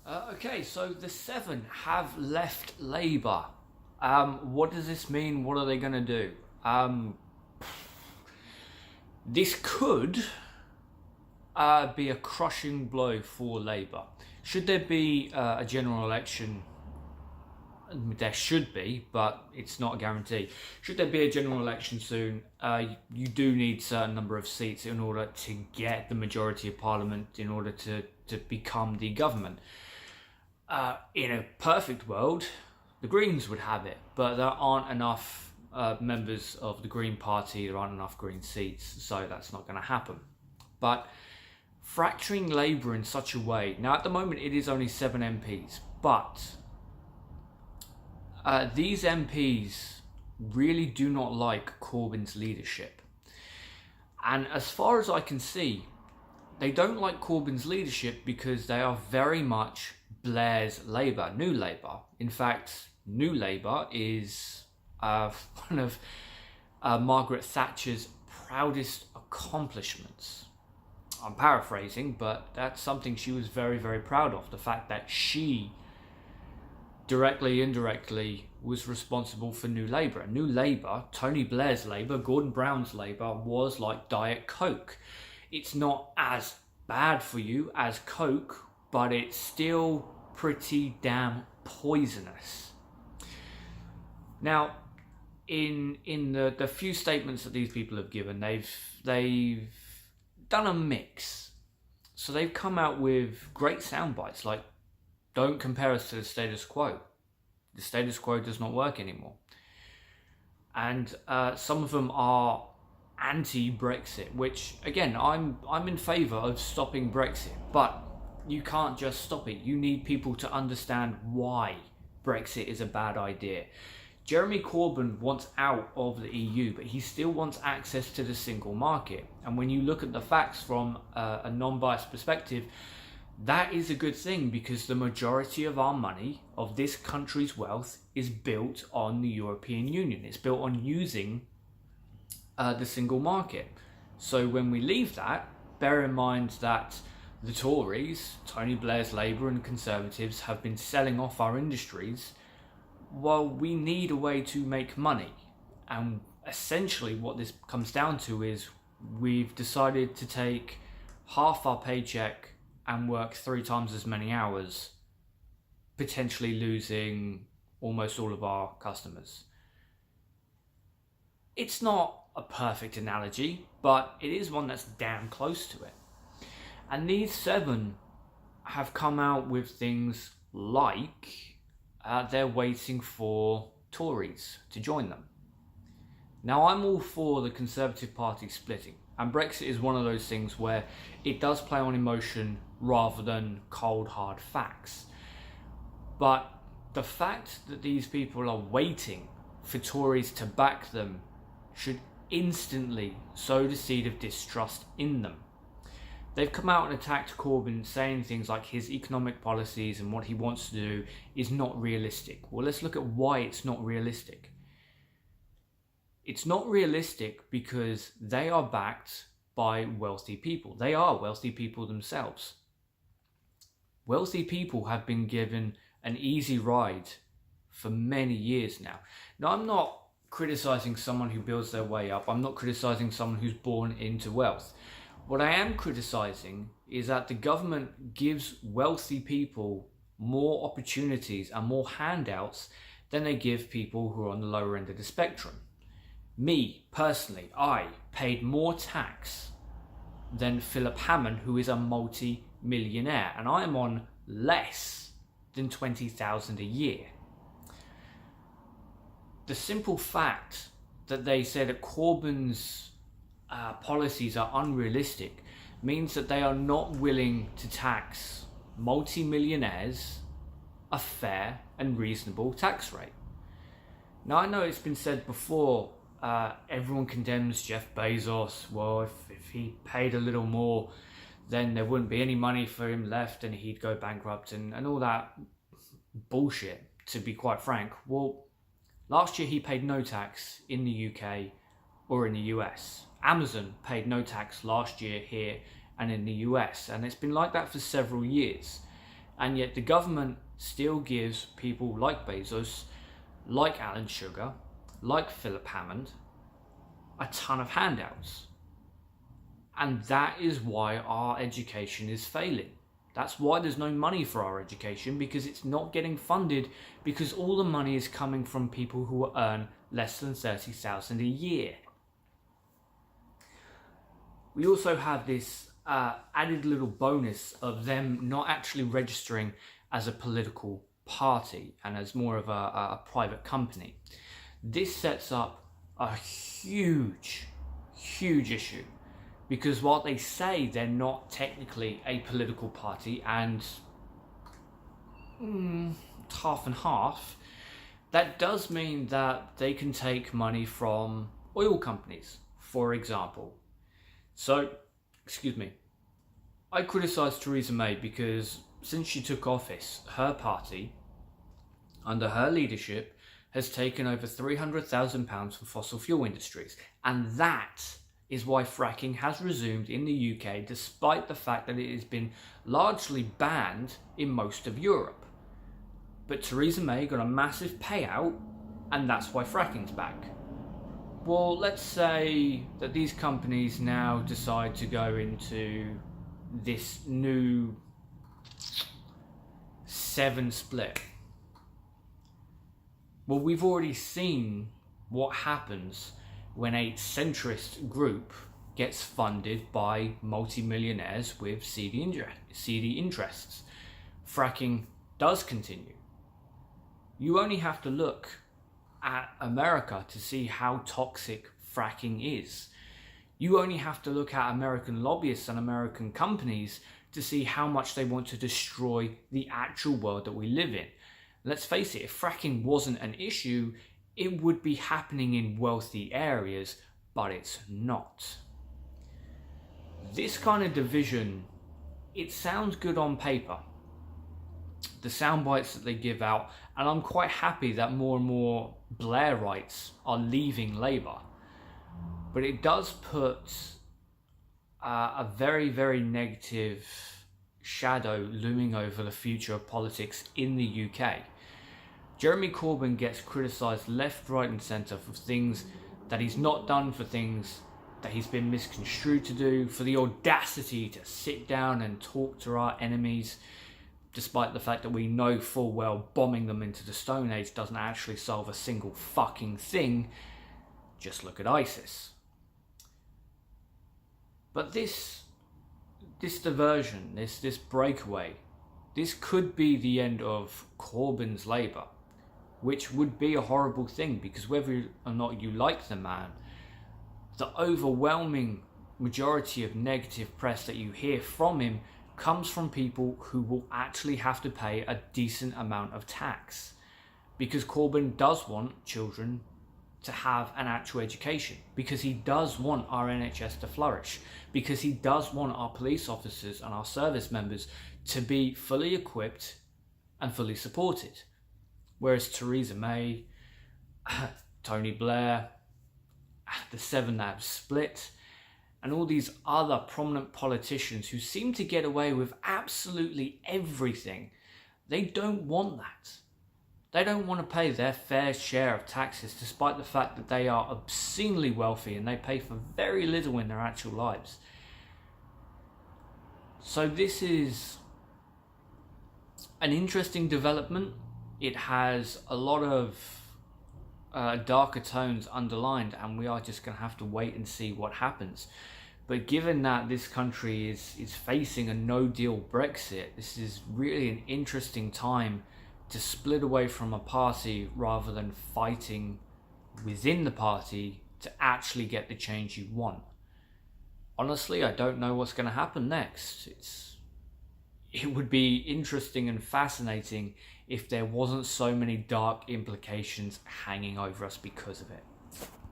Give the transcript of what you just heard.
Okay, so the seven have left Labour. What does this mean? What are they going to do? This could be a crushing blow for Labour. Should there be a general election? There should be, but it's not a guarantee. Should there be a general election soon, you do need a certain number of seats in order to get the majority of Parliament in order to become the government. In a perfect world, the Greens would have it, but there aren't enough members of the Green Party, there aren't enough Green seats, so that's not going to happen. But fracturing Labour in such a way, now at the moment it is only 7 MPs, but these MPs really do not like Corbyn's leadership. And as far as I can see, they don't like Corbyn's leadership because they are very much Blair's Labour, New Labour. In fact, New Labour is one of Margaret Thatcher's proudest accomplishments. I'm paraphrasing, but that's something she was very, very proud of. The fact that she, directly, indirectly, was responsible for New Labour. And New Labour, Tony Blair's Labour, Gordon Brown's Labour, was like Diet Coke. It's not as bad for you as Coke, but it's still pretty damn poisonous. Now, in the few statements that these people have given, they've done a mix. So they've come out with great sound bites like, don't compare us to the status quo. The status quo does not work anymore. And some of them are anti-Brexit, which again, I'm in favour of stopping Brexit, but you can't just stop it. You need people to understand why Brexit is a bad idea. Jeremy Corbyn wants out of the EU, but he still wants access to the single market. And when you look at the facts from a non-biased perspective, that is a good thing because the majority of our money, of this country's wealth, is built on the European Union. It's built on using the single market. So when we leave that, bear in mind that the Tories, Tony Blair's Labour and Conservatives have been selling off our industries. Well, we need a way to make money. And essentially what this comes down to is we've decided to take half our paycheck and work 3 times as many hours, potentially losing almost all of our customers. It's not a perfect analogy, but it is one that's damn close to it. And these 7 have come out with things like they're waiting for Tories to join them. Now, I'm all for the Conservative Party splitting, and Brexit is one of those things where it does play on emotion rather than cold, hard facts. But the fact that these people are waiting for Tories to back them should instantly sow the seed of distrust in them. They've come out and attacked Corbyn, saying things like his economic policies and what he wants to do is not realistic. Well, let's look at why it's not realistic. It's not realistic because they are backed by wealthy people. They are wealthy people themselves. Wealthy people have been given an easy ride for many years now. Now, I'm not criticizing someone who builds their way up. I'm not criticizing someone who's born into wealth. What I am criticizing is that the government gives wealthy people more opportunities and more handouts than they give people who are on the lower end of the spectrum. Me, personally, I paid more tax than Philip Hammond, who is a multi-millionaire, and I am on less than $20,000 a year. The simple fact that they say that Corbyn's policies are unrealistic means that they are not willing to tax multi-millionaires a fair and reasonable tax rate. Now, I know it's been said before, everyone condemns Jeff Bezos. Well, if he paid a little more, then there wouldn't be any money for him left and he'd go bankrupt and all that bullshit, to be quite frank. Well, last year he paid no tax in the UK or in the US. Amazon paid no tax last year here and in the US, and it's been like that for several years. And yet the government still gives people like Bezos, like Alan Sugar, like Philip Hammond, a ton of handouts. And that is why our education is failing. That's why there's no money for our education, because it's not getting funded, because all the money is coming from people who earn less than 30,000 a year. We also have this added little bonus of them not actually registering as a political party and as more of a private company. This sets up a huge issue, because while they say they're not technically a political party and half and half, that does mean that they can take money from oil companies, for example. So, excuse me, I criticise Theresa May because since she took office, her party, under her leadership, has taken over £300,000 from fossil fuel industries. And that is why fracking has resumed in the UK, despite the fact that it has been largely banned in most of Europe. But Theresa May got a massive payout, and that's why fracking's back. Well, let's say that these companies now decide to go into this new 7 split. Well, we've already seen what happens when a centrist group gets funded by multi-millionaires with seedy interests. Fracking does continue. You only have to look at America to see how toxic fracking is. You only have to look at American lobbyists and American companies to see how much they want to destroy the actual world that we live in. Let's face it, if fracking wasn't an issue, it would be happening in wealthy areas, but it's not. This kind of division, it sounds good on paper. The sound bites that they give out, and I'm quite happy that more and more Blairites are leaving Labour. But it does put a very, very negative shadow looming over the future of politics in the UK. Jeremy Corbyn gets criticised left, right and centre for things that he's not done, for things that he's been misconstrued to do, for the audacity to sit down and talk to our enemies, despite the fact that we know full well bombing them into the Stone Age doesn't actually solve a single fucking thing. Just look at ISIS. But this diversion, this breakaway, this could be the end of Corbyn's Labour, which would be a horrible thing, because whether or not you like the man, the overwhelming majority of negative press that you hear from him comes from people who will actually have to pay a decent amount of tax, because Corbyn does want children to have an actual education, because he does want our NHS to flourish, because he does want our police officers and our service members to be fully equipped and fully supported. Whereas Theresa May, Tony Blair, the Seven that have split, and all these other prominent politicians who seem to get away with absolutely everything, they don't want that. They don't want to pay their fair share of taxes, despite the fact that they are obscenely wealthy and they pay for very little in their actual lives. So this is an interesting development. It has a lot of darker tones underlined, and we are just going to have to wait and see what happens. But given that this country is facing a no-deal Brexit, this is really an interesting time to split away from a party rather than fighting within the party to actually get the change you want. Honestly, I don't know what's going to happen next. It would be interesting and fascinating if there wasn't so many dark implications hanging over us because of it.